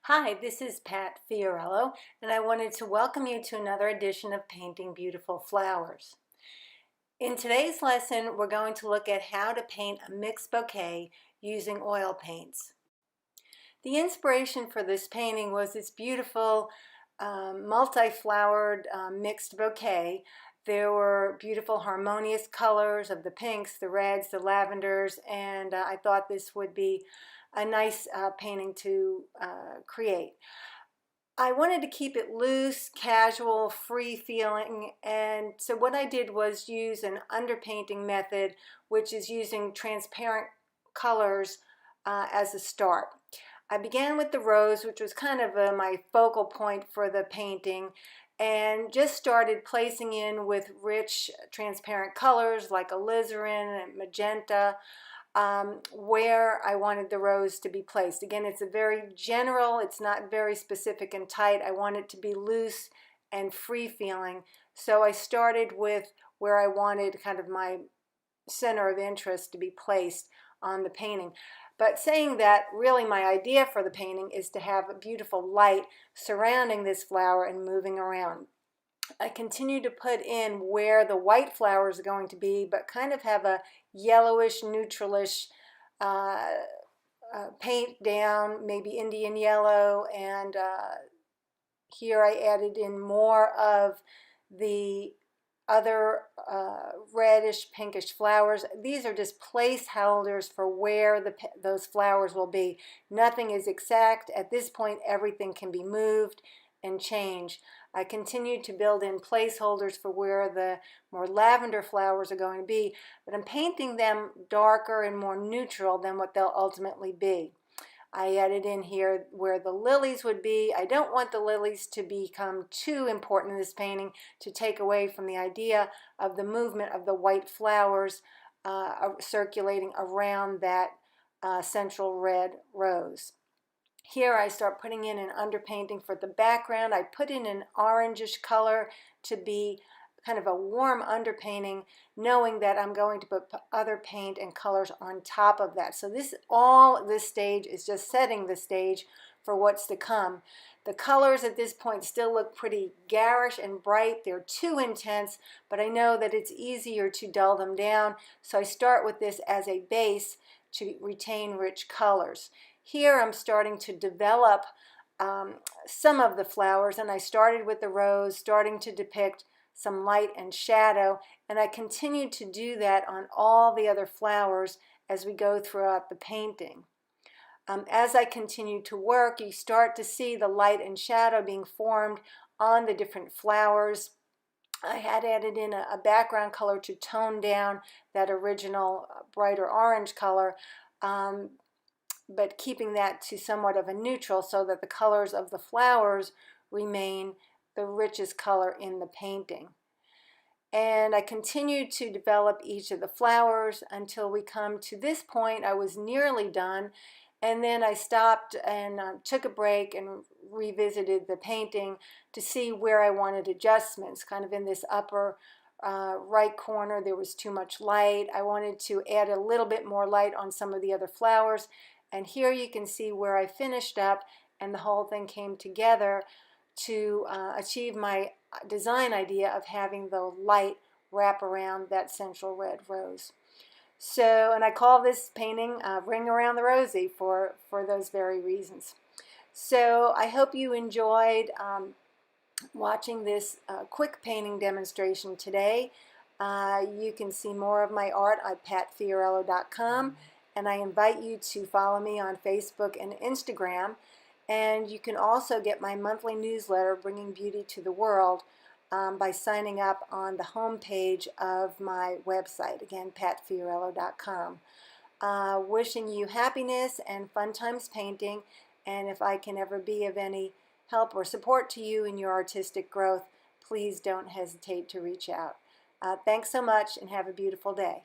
Hi, this is Pat Fiorello, and I wanted to welcome you to another edition of Painting Beautiful Flowers. In today's lesson, we're going to look at how to paint a mixed bouquet using oil paints. The inspiration for this painting was this beautiful multi-flowered mixed bouquet. There were beautiful harmonious colors of the pinks, the reds, the lavenders, and I thought this would be a nice painting to create. I wanted to keep it loose, casual, free feeling, and so what I did was use an underpainting method, which is using transparent colors as a start. I began with the rose, which was kind of my focal point for the painting, and just started placing in with rich transparent colors like alizarin and magenta, where I wanted the rose to be placed. Again, it's a very general, it's not very specific and tight. I want it to be loose and free feeling. So I started with where I wanted kind of my center of interest to be placed on the painting. But saying that, really my idea for the painting is to have a beautiful light surrounding this flower and moving around. I continue to put in where the white flower is going to be, but kind of have a yellowish, neutralish paint down, maybe Indian yellow, and here I added in more of the other reddish, pinkish flowers. These are just placeholders for where those flowers will be. Nothing is exact. At this point, everything can be moved and changed. I continue to build in placeholders for where the more lavender flowers are going to be, but I'm painting them darker and more neutral than what they'll ultimately be. I added in here where the lilies would be. I don't want the lilies to become too important in this painting to take away from the idea of the movement of the white flowers circulating around that central red rose. Here I start putting in an underpainting for the background. I put in an orangish color to be kind of a warm underpainting, knowing that I'm going to put other paint and colors on top of that. So this stage is just setting the stage for what's to come. The colors at this point still look pretty garish and bright. They're too intense, but I know that it's easier to dull them down. So I start with this as a base to retain rich colors. Here I'm starting to develop some of the flowers, and I started with the rose, starting to depict some light and shadow, and I continue to do that on all the other flowers as we go throughout the painting. As I continue to work, you start to see the light and shadow being formed on the different flowers. I had added in a background color to tone down that original brighter orange color, but keeping that to somewhat of a neutral so that the colors of the flowers remain the richest color in the painting. And I continued to develop each of the flowers until we come to this point. I was nearly done, and then I stopped and took a break and revisited the painting to see where I wanted adjustments. Kind of in this upper right corner there was too much light. I wanted to add a little bit more light on some of the other flowers, and here you can see where I finished up and the whole thing came together to achieve my design idea of having the light wrap around that central red rose. So, and I call this painting Ring Around the Rosie for those very reasons. So I hope you enjoyed watching this quick painting demonstration today. You can see more of my art at patfiorello.com, and I invite you to follow me on Facebook and Instagram. And you can also get my monthly newsletter, Bringing Beauty to the World, by signing up on the home page of my website, again, patfiorello.com. Wishing you happiness and fun times painting, and if I can ever be of any help or support to you in your artistic growth, please don't hesitate to reach out. Thanks so much and have a beautiful day.